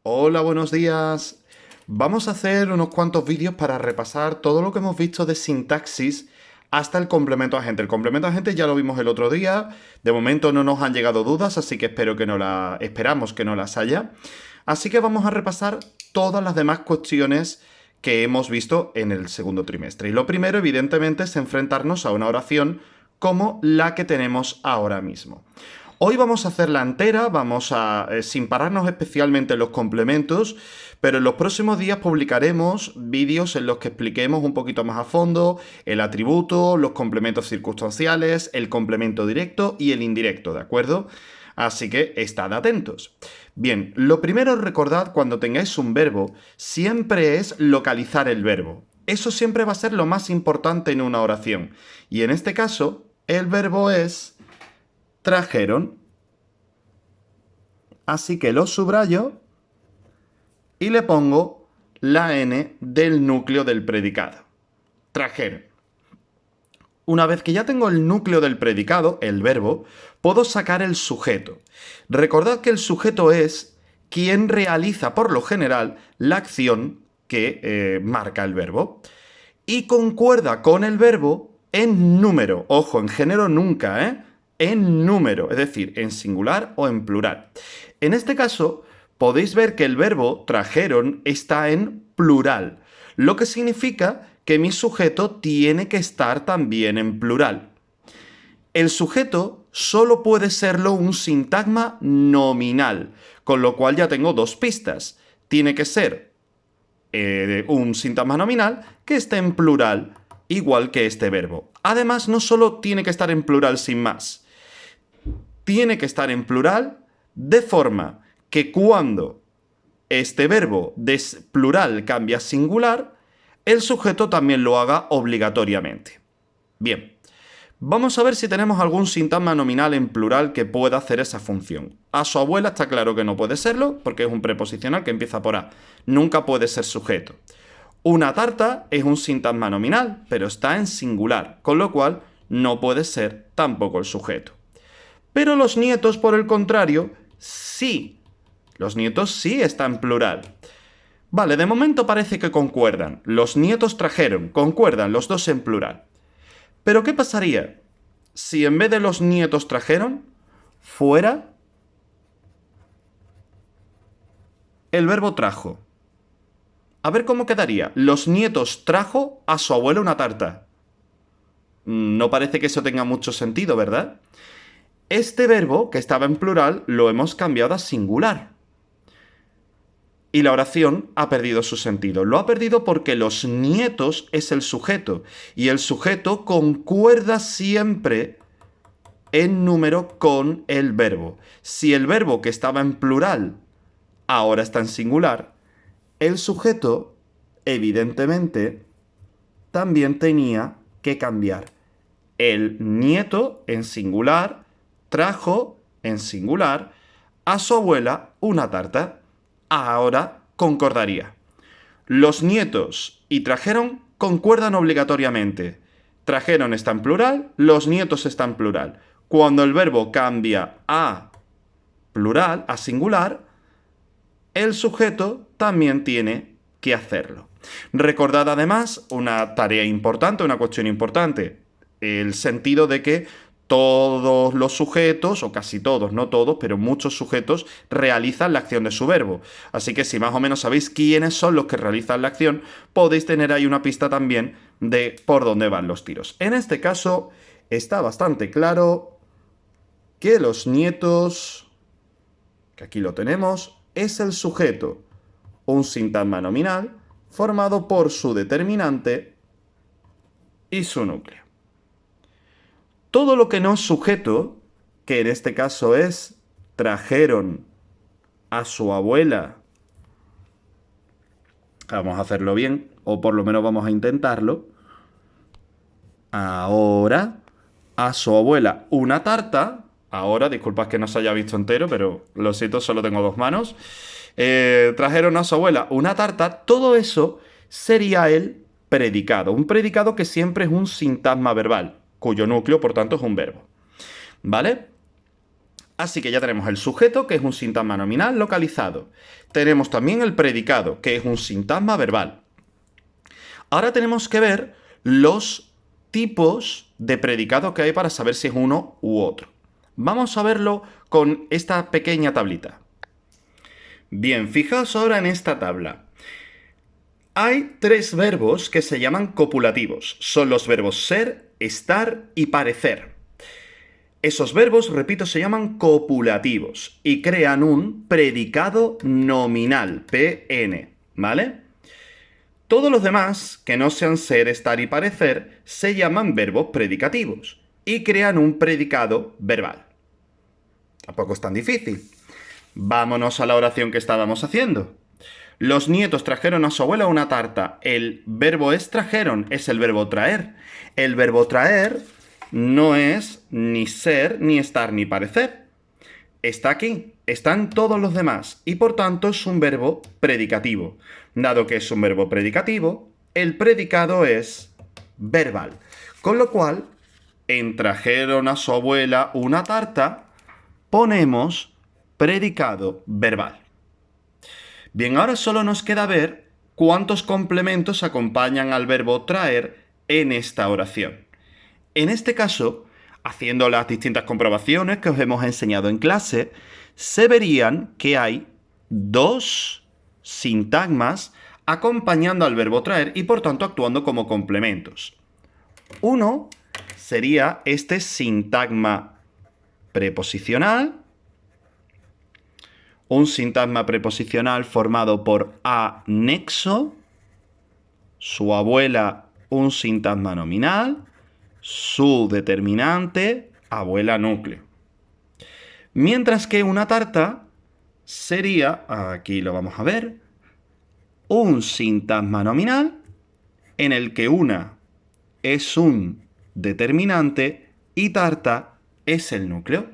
Hola, buenos días. Vamos a hacer unos cuantos vídeos para repasar todo lo que hemos visto de sintaxis hasta el complemento agente. El complemento agente ya lo vimos el otro día. De momento no nos han llegado dudas, así que esperamos que no las haya. Así que vamos a repasar todas las demás cuestiones que hemos visto en el segundo trimestre. Y lo primero, evidentemente, es enfrentarnos a una oración como la que tenemos ahora mismo. Hoy vamos a hacerla entera, sin pararnos especialmente en los complementos, pero en los próximos días publicaremos vídeos en los que expliquemos un poquito más a fondo el atributo, los complementos circunstanciales, el complemento directo y el indirecto, ¿de acuerdo? Así que estad atentos. Bien, lo primero recordad cuando tengáis un verbo, siempre es localizar el verbo. Eso siempre va a ser lo más importante en una oración. Y en este caso, el verbo es trajeron. Así que lo subrayo y le pongo la N del núcleo del predicado. Trajeron. Una vez que ya tengo el núcleo del predicado, el verbo, puedo sacar el sujeto. Recordad que el sujeto es quien realiza por lo general la acción que marca el verbo. Y concuerda con el verbo en número. Ojo, en género nunca, ¿eh? En número, es decir, en singular o en plural. En este caso, podéis ver que el verbo trajeron está en plural, lo que significa que mi sujeto tiene que estar también en plural. El sujeto solo puede serlo un sintagma nominal, con lo cual ya tengo dos pistas. Tiene que ser un sintagma nominal que esté en plural, igual que este verbo. Además, no solo tiene que estar en plural sin más, tiene que estar en plural de forma que cuando este verbo de plural cambia a singular, el sujeto también lo haga obligatoriamente. Bien, vamos a ver si tenemos algún sintagma nominal en plural que pueda hacer esa función. A su abuela está claro que no puede serlo, porque es un preposicional que empieza por A. Nunca puede ser sujeto. Una tarta es un sintagma nominal, pero está en singular, con lo cual no puede ser tampoco el sujeto. Pero los nietos, por el contrario, sí. Los nietos sí están en plural. Vale, de momento parece que concuerdan. Los nietos trajeron, concuerdan los dos en plural. Pero ¿qué pasaría si en vez de los nietos trajeron, fuera el verbo trajo? A ver cómo quedaría. Los nietos trajo a su abuela una tarta. No parece que eso tenga mucho sentido, ¿verdad? Este verbo, que estaba en plural, lo hemos cambiado a singular. Y la oración ha perdido su sentido. Lo ha perdido porque los nietos es el sujeto. Y el sujeto concuerda siempre en número con el verbo. Si el verbo que estaba en plural ahora está en singular, el sujeto, evidentemente, también tenía que cambiar. El nieto en singular trajo en singular a su abuela una tarta. Ahora concordaría. Los nietos y trajeron concuerdan obligatoriamente. Trajeron está en plural, los nietos está en plural. Cuando el verbo cambia a plural, a singular, el sujeto también tiene que hacerlo. Recordad además una tarea importante, una cuestión importante, el sentido de que todos los sujetos, o casi todos, no todos, pero muchos sujetos realizan la acción de su verbo. Así que si más o menos sabéis quiénes son los que realizan la acción, podéis tener ahí una pista también de por dónde van los tiros. En este caso está bastante claro que los nietos, que aquí lo tenemos, es el sujeto, un sintagma nominal formado por su determinante y su núcleo. Todo lo que no es sujeto, que en este caso es trajeron a su abuela, vamos a hacerlo bien, o por lo menos vamos a intentarlo, ahora a su abuela una tarta, ahora, disculpad que no se haya visto entero, pero lo siento, solo tengo dos manos, trajeron a su abuela una tarta, todo eso sería el predicado, un predicado que siempre es un sintagma verbal, cuyo núcleo, por tanto, es un verbo. ¿Vale? Así que ya tenemos el sujeto, que es un sintagma nominal localizado. Tenemos también el predicado, que es un sintagma verbal. Ahora tenemos que ver los tipos de predicado que hay para saber si es uno u otro. Vamos a verlo con esta pequeña tablita. Bien, fijaos ahora en esta tabla. Hay 3 verbos que se llaman copulativos. Son los verbos ser, estar y parecer. Esos verbos, repito, se llaman copulativos y crean un predicado nominal, PN, ¿vale? Todos los demás, que no sean ser, estar y parecer, se llaman verbos predicativos y crean un predicado verbal. Tampoco es tan difícil. Vámonos a la oración que estábamos haciendo. Los nietos trajeron a su abuela una tarta. El verbo es trajeron, es el verbo traer. El verbo traer no es ni ser, ni estar, ni parecer. Está aquí, están todos los demás y por tanto es un verbo predicativo. Dado que es un verbo predicativo, el predicado es verbal. Con lo cual, en trajeron a su abuela una tarta, ponemos predicado verbal. Bien, ahora solo nos queda ver cuántos complementos acompañan al verbo traer en esta oración. En este caso, haciendo las distintas comprobaciones que os hemos enseñado en clase, se verían que hay 2 sintagmas acompañando al verbo traer y por tanto actuando como complementos. Uno sería este sintagma preposicional, un sintagma preposicional formado por anexo, su abuela un sintagma nominal, su determinante, abuela núcleo. Mientras que una tarta sería, aquí lo vamos a ver, un sintagma nominal en el que una es un determinante y tarta es el núcleo.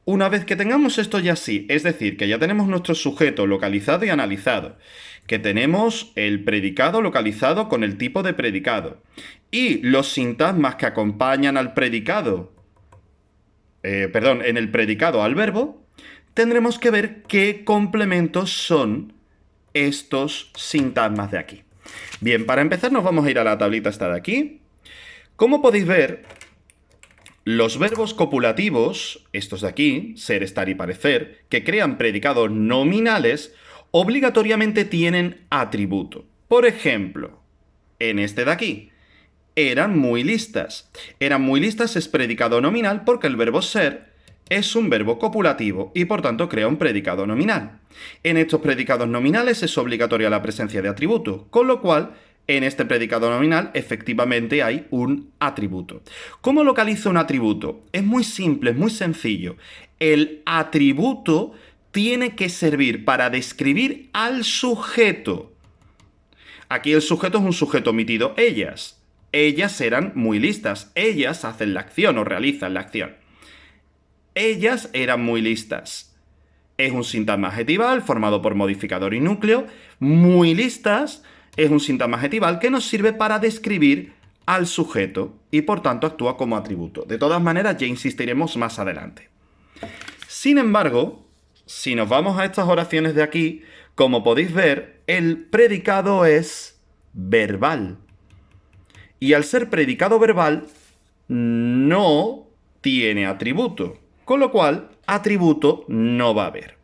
Una vez que tengamos esto ya así, es decir, que ya tenemos nuestro sujeto localizado y analizado, que tenemos el predicado localizado con el tipo de predicado y los sintagmas que acompañan al predicado, en el predicado al verbo, tendremos que ver qué complementos son estos sintagmas de aquí. Bien, para empezar nos vamos a ir a la tablita esta de aquí. Como podéis ver, los verbos copulativos, estos de aquí, ser, estar y parecer, que crean predicados nominales, obligatoriamente tienen atributo. Por ejemplo, en este de aquí, eran muy listas. Eran muy listas es predicado nominal porque el verbo ser es un verbo copulativo y por tanto crea un predicado nominal. En estos predicados nominales es obligatoria la presencia de atributo, con lo cual en este predicado nominal efectivamente hay un atributo. ¿Cómo localizo un atributo? Es muy simple, es muy sencillo. El atributo tiene que servir para describir al sujeto. Aquí el sujeto es un sujeto omitido, ellas. Ellas eran muy listas. Ellas hacen la acción o realizan la acción. Ellas eran muy listas. Es un sintagma adjetival formado por modificador y núcleo. Muy listas es un sintagma adjetival que nos sirve para describir al sujeto y por tanto actúa como atributo. De todas maneras, ya insistiremos más adelante. Sin embargo, si nos vamos a estas oraciones de aquí, como podéis ver, el predicado es verbal. Y al ser predicado verbal, no tiene atributo, con lo cual atributo no va a haber.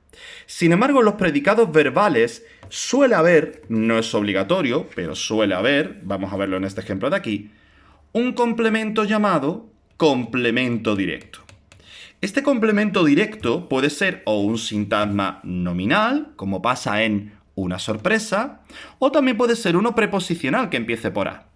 Sin embargo, en los predicados verbales suele haber, no es obligatorio, pero suele haber, vamos a verlo en este ejemplo de aquí, un complemento llamado complemento directo. Este complemento directo puede ser o un sintagma nominal, como pasa en una sorpresa, o también puede ser uno preposicional que empiece por A.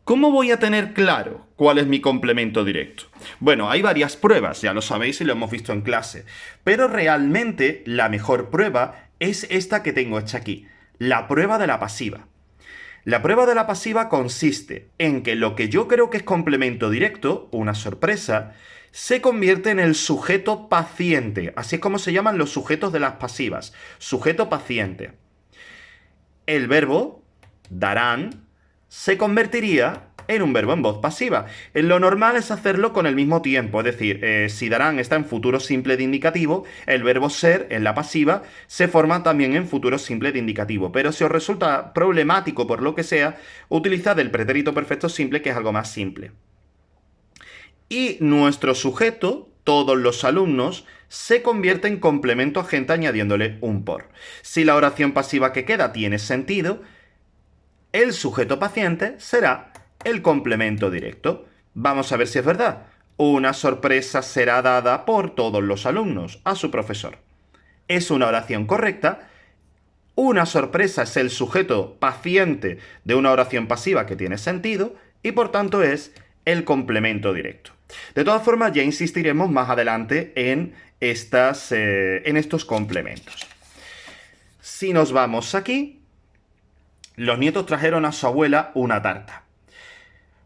¿Cómo voy a tener claro cuál es mi complemento directo? Bueno, hay varias pruebas, ya lo sabéis y lo hemos visto en clase, pero realmente la mejor prueba es esta que tengo hecha aquí, la prueba de la pasiva. La prueba de la pasiva consiste en que lo que yo creo que es complemento directo, una sorpresa, se convierte en el sujeto paciente. Así es como se llaman los sujetos de las pasivas, sujeto paciente. El verbo darán se convertiría en un verbo en voz pasiva. Lo normal es hacerlo con el mismo tiempo, es decir, si Darán está en futuro simple de indicativo, el verbo ser en la pasiva se forma también en futuro simple de indicativo. Pero si os resulta problemático por lo que sea, utilizad el pretérito perfecto simple, que es algo más simple. Y nuestro sujeto, todos los alumnos, se convierte en complemento agente añadiéndole un por. Si la oración pasiva que queda tiene sentido, el sujeto paciente será el complemento directo. Vamos a ver si es verdad. Una sorpresa será dada por todos los alumnos a su profesor. Es una oración correcta. Una sorpresa es el sujeto paciente de una oración pasiva que tiene sentido y por tanto es el complemento directo. De todas formas, ya insistiremos más adelante en estos complementos. Si nos vamos aquí, los nietos trajeron a su abuela una tarta.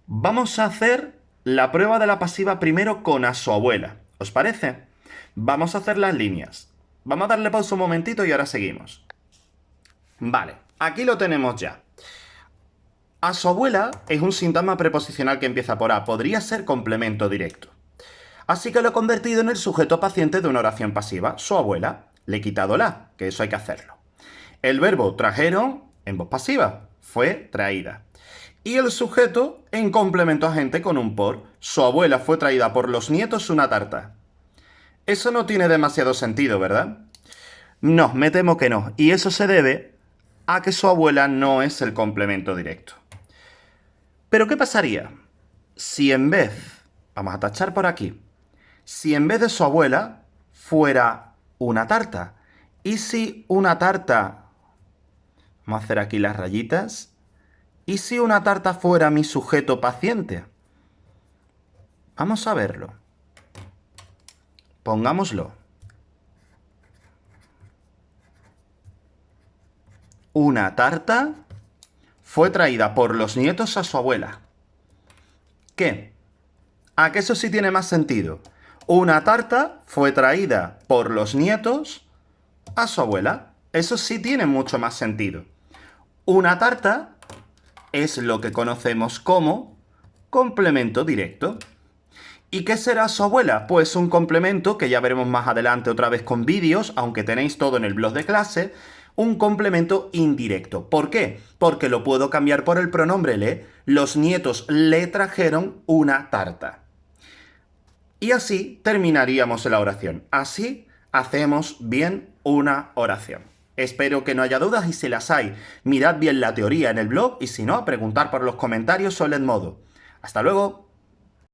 Vamos a hacer la prueba de la pasiva primero con a su abuela. ¿Os parece? Vamos a hacer las líneas. Vamos a darle pausa un momentito y ahora seguimos. Vale, aquí lo tenemos ya. A su abuela es un sintagma preposicional que empieza por a. Podría ser complemento directo. Así que lo he convertido en el sujeto paciente de una oración pasiva. Su abuela. Le he quitado la, que eso hay que hacerlo. El verbo trajeron en voz pasiva. Fue traída. Y el sujeto en complemento agente con un por. Su abuela fue traída por los nietos una tarta. Eso no tiene demasiado sentido, ¿verdad? No, me temo que no. Y eso se debe a que su abuela no es el complemento directo. Pero ¿qué pasaría si en vez, vamos a tachar por aquí, si en vez de su abuela fuera una tarta? ¿Y si una tarta, vamos a hacer aquí las rayitas, y si una tarta fuera mi sujeto paciente? Vamos a verlo. Pongámoslo. Una tarta fue traída por los nietos a su abuela. ¿Qué? ¿A que eso sí tiene más sentido? Una tarta fue traída por los nietos a su abuela. Eso sí tiene mucho más sentido. Una tarta es lo que conocemos como complemento directo. ¿Y qué será su abuela? Pues un complemento que ya veremos más adelante otra vez con vídeos, aunque tenéis todo en el blog de clase, un complemento indirecto. ¿Por qué? Porque lo puedo cambiar por el pronombre le. Los nietos le trajeron una tarta. Y así terminaríamos la oración. Así hacemos bien una oración. Espero que no haya dudas y si las hay, mirad bien la teoría en el blog y si no, a preguntar por los comentarios o en modo. ¡Hasta luego!